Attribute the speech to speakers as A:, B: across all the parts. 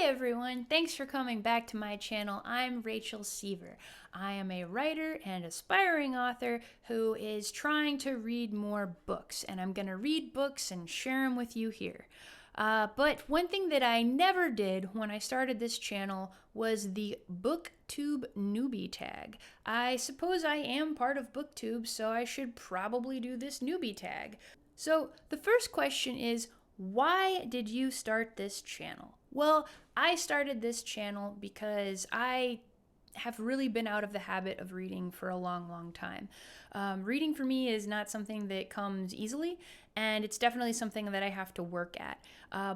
A: Hi everyone, thanks for coming back to my channel. I'm Rachel Seaver. I am a writer and aspiring author who is trying to read more books, and I'm going to read books and share them with you here. But one thing that I never did when I started this channel was the Booktube Newbie Tag. I suppose I am part of Booktube, so I should probably do this newbie tag. So the first question is, why did you start this channel? Well, I started this channel because I have really been out of the habit of reading for a long time. Reading for me is not something that comes easily, and it's definitely something that I have to work at.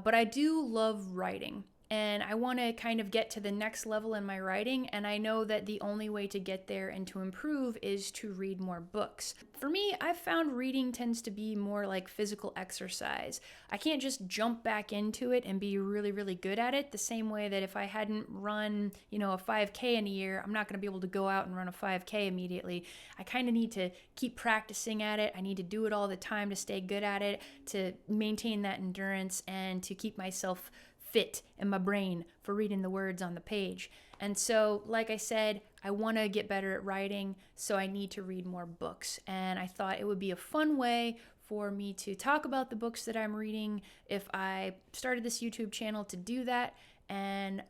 A: But I do love writing, and I want to kind of get to the next level in my writing, and I know that the only way to get there and to improve is to read more books. For me, I've found reading tends to be more like physical exercise. I can't just jump back into it and be really good at it the same way that if I hadn't run, a 5K in a year, I'm not going to be able to go out and run a 5K immediately. I kind of need to keep practicing at it. I need to do it all the time to stay good at it, to maintain that endurance, and to keep myself fit in my brain for reading the words on the page. And so, like I said, I want to get better at writing, so I need to read more books. And I thought it would be a fun way for me to talk about the books that I'm reading if I started this YouTube channel to do that. And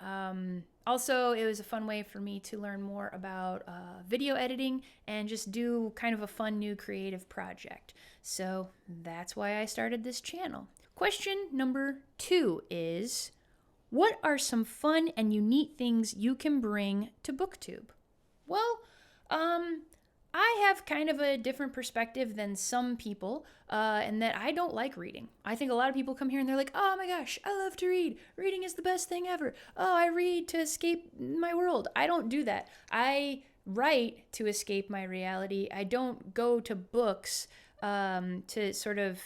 A: also, it was a fun way for me to learn more about video editing and just do kind of a fun new creative project. So that's why I started this channel. Question number 2 is, what are some fun and unique things you can bring to Booktube? Well, I have kind of a different perspective than some people, in that I don't like reading. I think a lot of people come here and they're like, oh my gosh, I love to read. Reading is the best thing ever. Oh, I read to escape my world. I don't do that. I write to escape my reality. I don't go to books to sort of,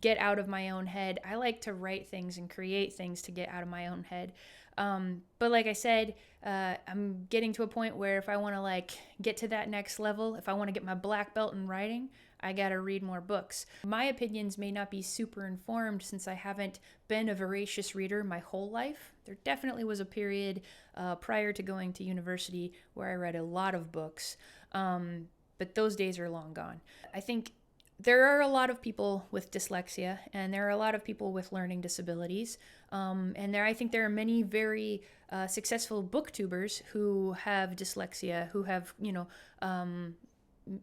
A: get out of my own head. I like to write things and create things to get out of my own head. But like I said, I'm getting to a point where if I want to get to that next level, if I want to get my black belt in writing, I got to read more books. My opinions may not be super informed since I haven't been a voracious reader my whole life. There definitely was a period prior to going to university where I read a lot of books, but those days are long gone. I think there are a lot of people with dyslexia, and there are a lot of people with learning disabilities. And I think there are many very successful booktubers who have dyslexia, who have,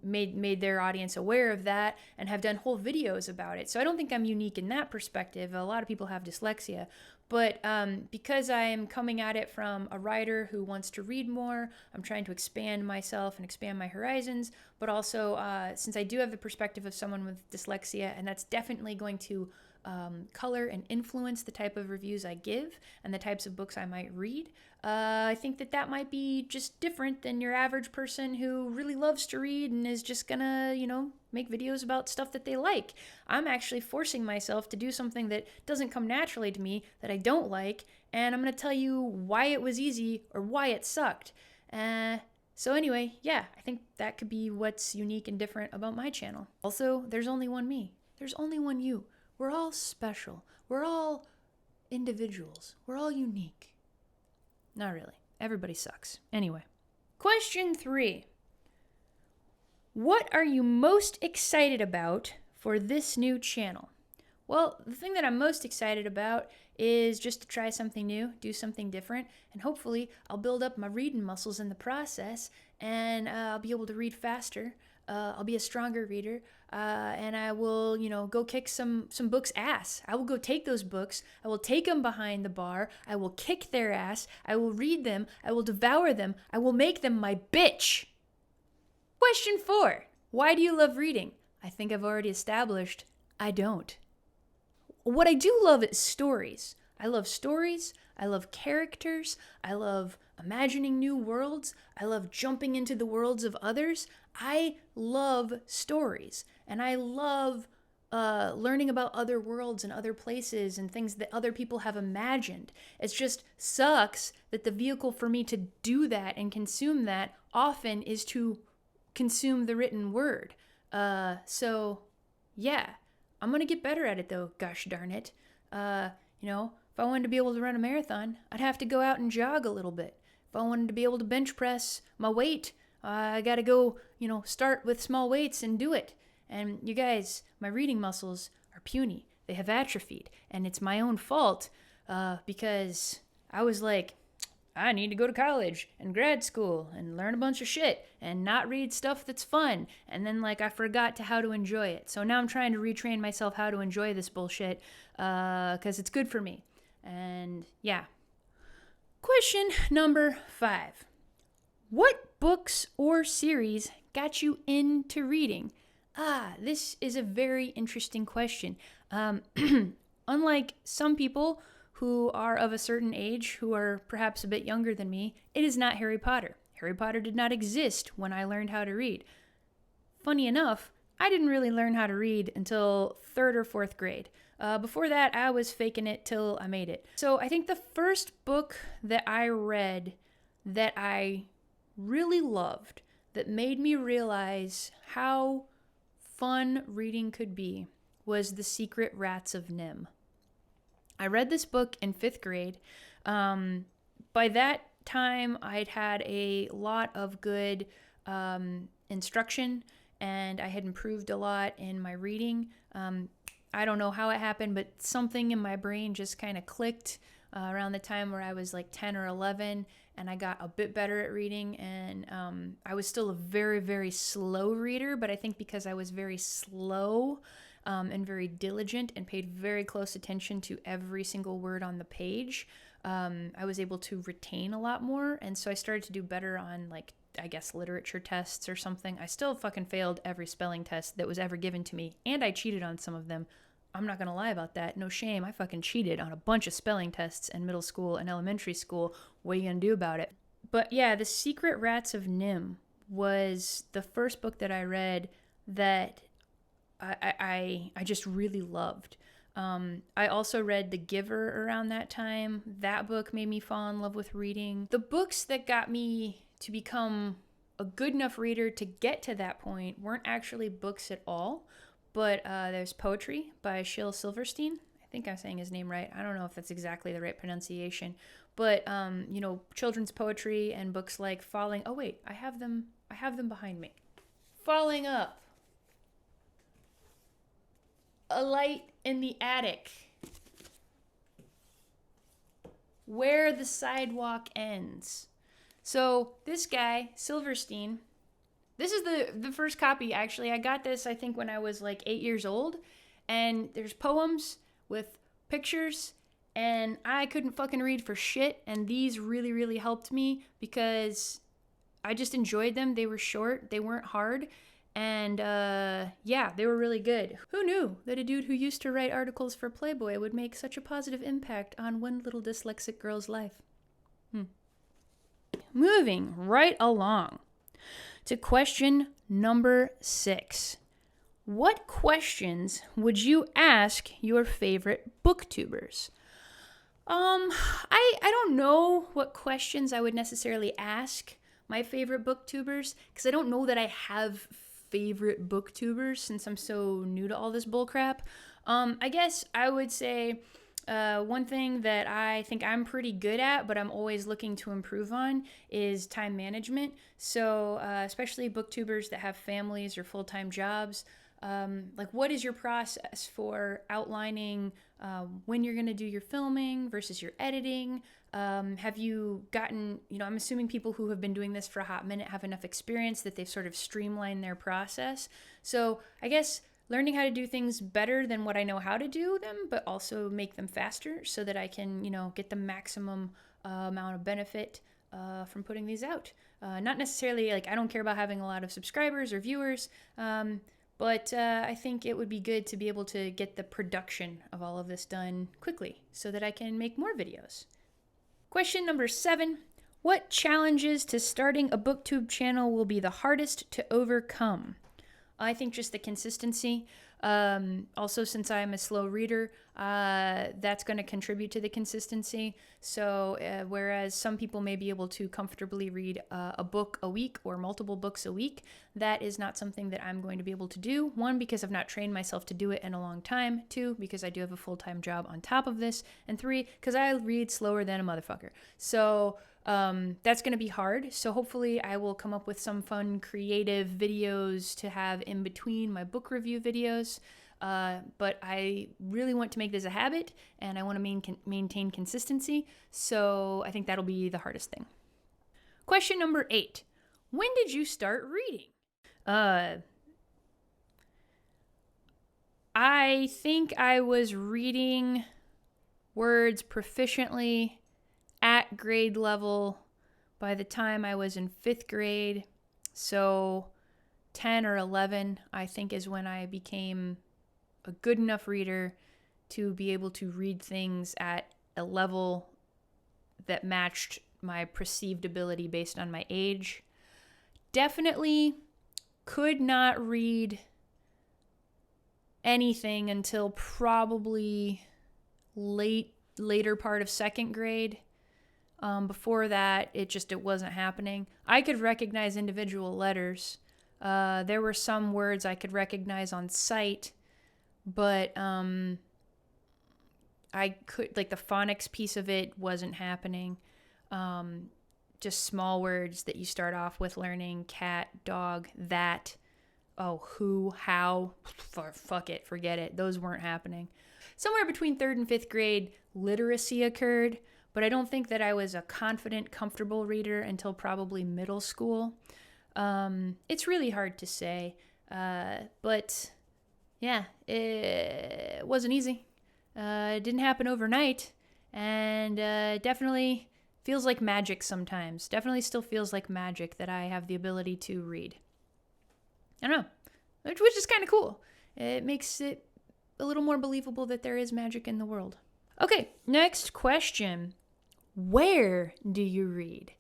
A: made their audience aware of that and have done whole videos about it. So I don't think I'm unique in that perspective. A lot of people have dyslexia. But because I am coming at it from a writer who wants to read more, I'm trying to expand myself and expand my horizons. But also, since I do have the perspective of someone with dyslexia, and that's definitely going to color and influence the type of reviews I give and the types of books I might read, I think that might be just different than your average person who really loves to read and is just gonna, make videos about stuff that they like. I'm actually forcing myself to do something that doesn't come naturally to me, that I don't like, and I'm gonna tell you why it was easy or why it sucked. So anyway, yeah, I think that could be what's unique and different about my channel. Also, there's only one me. There's only one you. We're all special. We're all individuals. We're all unique. Not really. Everybody sucks. Anyway. Question 3. What are you most excited about for this new channel? Well, the thing that I'm most excited about is just to try something new, do something different, and hopefully I'll build up my reading muscles in the process, and I'll be able to read faster. I'll be a stronger reader, and I will, go kick some books' ass. I will go take those books. I will take them behind the bar. I will kick their ass. I will read them. I will devour them. I will make them my bitch. Question 4. Why do you love reading? I think I've already established I don't. What I do love is stories. I love stories. I love characters. I love imagining new worlds. I love jumping into the worlds of others. I love stories, and I love learning about other worlds and other places and things that other people have imagined. It just sucks that the vehicle for me to do that and consume that often is to consume the written word. So yeah, I'm gonna get better at it though, gosh darn it. If I wanted to be able to run a marathon, I'd have to go out and jog a little bit. If I wanted to be able to bench press my weight, I got to go, start with small weights and do it. And you guys, my reading muscles are puny. They have atrophied. And it's my own fault because I was like, I need to go to college and grad school and learn a bunch of shit and not read stuff that's fun. And then I forgot how to enjoy it. So now I'm trying to retrain myself how to enjoy this bullshit because it's good for me. And yeah. Question number 5. What books or series got you into reading? This is a very interesting question. Unlike some people who are of a certain age, who are perhaps a bit younger than me, it is not Harry Potter. Harry Potter did not exist when I learned how to read. Funny enough, I didn't really learn how to read until 3rd or 4th grade. Before that, I was faking it till I made it. So I think the first book that I read that I really loved, that made me realize how fun reading could be, was The Secret Rats of NIMH. I read this book in 5th grade. By that time, I'd had a lot of good instruction, and I had improved a lot in my reading. I don't know how it happened, but something in my brain just kind of clicked around the time where I was 10 or 11, and I got a bit better at reading. And I was still a very, very slow reader, but I think because I was very slow and very diligent and paid very close attention to every single word on the page, I was able to retain a lot more. And so I started to do better on I guess literature tests or something. I still fucking failed every spelling test that was ever given to me, and I cheated on some of them. I'm not gonna lie about that. No shame. I fucking cheated on a bunch of spelling tests in middle school and elementary school. What are you gonna do about it? But yeah, The Secret Rats of NIMH was the first book that I read that I just really loved. I also read The Giver around that time. That book made me fall in love with reading. The books that got me to become a good enough reader to get to that point weren't actually books at all, but there's poetry by Shel Silverstein. I think I'm saying his name right. I don't know if that's exactly the right pronunciation, but children's poetry and books like Falling. Oh wait, I have them behind me. Falling Up. A Light in the Attic. Where the Sidewalk Ends. So this guy, Silverstein, this is the first copy, actually. I got this, I think, when I was 8 years old. And there's poems with pictures, and I couldn't fucking read for shit. And these really, really helped me because I just enjoyed them. They were short, they weren't hard. And they were really good. Who knew that a dude who used to write articles for Playboy would make such a positive impact on one little dyslexic girl's life? Moving right along to question number 6. What questions would you ask your favorite booktubers? I don't know what questions I would necessarily ask my favorite booktubers, because I don't know that I have favorite booktubers since I'm so new to all this bullcrap. I guess I would say one thing that I think I'm pretty good at, but I'm always looking to improve on, is time management. So especially booktubers that have families or full-time jobs, what is your process for outlining when you're going to do your filming versus your editing? Have you gotten, I'm assuming people who have been doing this for a hot minute have enough experience that they've sort of streamlined their process. So I guess learning how to do things better than what I know how to do them, but also make them faster so that I can, get the maximum amount of benefit from putting these out. Not necessarily, I don't care about having a lot of subscribers or viewers, but I think it would be good to be able to get the production of all of this done quickly so that I can make more videos. Question number 7. What challenges to starting a Booktube channel will be the hardest to overcome? I think just the consistency. Also, since I'm a slow reader, that's going to contribute to the consistency. So whereas some people may be able to comfortably read a book a week or multiple books a week, that is not something that I'm going to be able to do. One, because I've not trained myself to do it in a long time. Two, because I do have a full-time job on top of this. And three, because I read slower than a motherfucker. So that's going to be hard. So hopefully I will come up with some fun, creative videos to have in between my book review videos. But I really want to make this a habit, and I want to maintain consistency. So I think that'll be the hardest thing. Question number 8. When did you start reading? I think I was reading words proficiently at grade level by the time I was in 5th grade. So 10 or 11, I think, is when I became a good enough reader to be able to read things at a level that matched my perceived ability based on my age. Definitely could not read anything until probably later part of 2nd grade. Before that, it wasn't happening. I could recognize individual letters. There were some words I could recognize on sight, but I could, like, the phonics piece of it wasn't happening. Just small words that you start off with learning: cat, dog, that, who, how, fuck it, forget it. Those weren't happening. Somewhere between 3rd and 5th grade, literacy occurred, but I don't think that I was a confident, comfortable reader until probably middle school. It's really hard to say, but yeah, it wasn't easy. It didn't happen overnight, and definitely feels like magic sometimes. Definitely still feels like magic that I have the ability to read. I don't know, which is kind of cool. It makes it a little more believable that there is magic in the world. Okay, next question. Where do you read?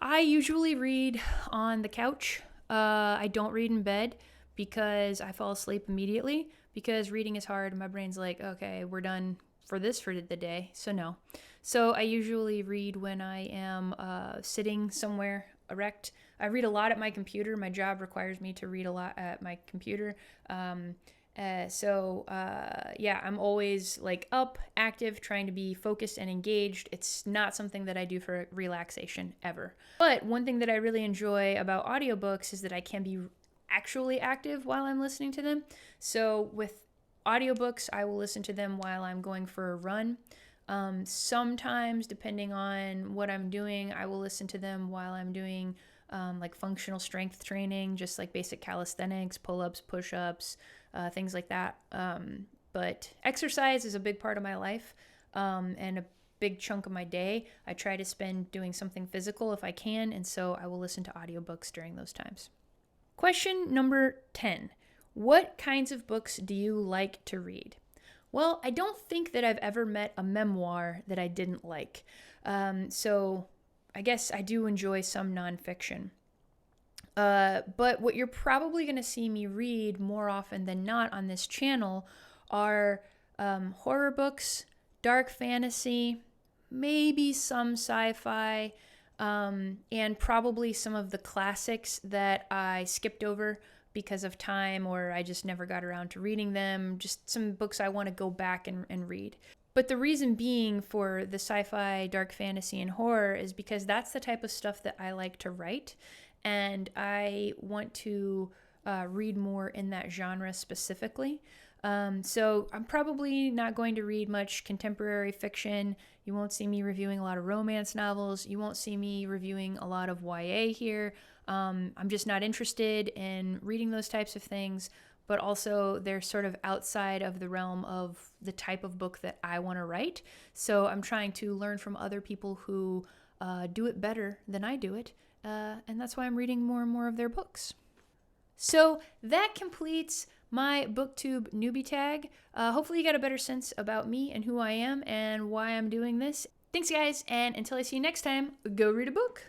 A: I usually read on the couch. I don't read in bed because I fall asleep immediately, because reading is hard. My brain's like, okay, we're done for the day, so no. So I usually read when I am sitting somewhere erect. I read a lot at my computer. My job requires me to read a lot at my computer. Yeah, I'm always like up, active, trying to be focused and engaged. It's not something that I do for relaxation ever. But one thing that I really enjoy about audiobooks is that I can be actually active while I'm listening to them. So with audiobooks, I will listen to them while I'm going for a run. Sometimes, depending on what I'm doing, I will listen to them while I'm doing like functional strength training, just like basic calisthenics, pull-ups, push-ups, things like that. But exercise is a big part of my life, and a big chunk of my day. I try to spend doing something physical if I can, and so I will listen to audiobooks during those times. Question number 10. What kinds of books do you like to read? Well, I don't think that I've ever met a memoir that I didn't like. So I guess I do enjoy some nonfiction. But what you're probably going to see me read more often than not on this channel are horror books, dark fantasy, maybe some sci-fi, and probably some of the classics that I skipped over because of time, or I just never got around to reading them. Just some books I want to go back and read. But the reason being for the sci-fi, dark fantasy, and horror is because that's the type of stuff that I like to write, and I want to read more in that genre specifically. So I'm probably not going to read much contemporary fiction. You won't see me reviewing a lot of romance novels. You won't see me reviewing a lot of YA here. I'm just not interested in reading those types of things, but also they're sort of outside of the realm of the type of book that I want to write. So I'm trying to learn from other people who do it better than I do it, and that's why I'm reading more and more of their books. So that completes my Booktube Newbie Tag. Hopefully you got a better sense about me and who I am and why I'm doing this. Thanks, guys, and until I see you next time, go read a book.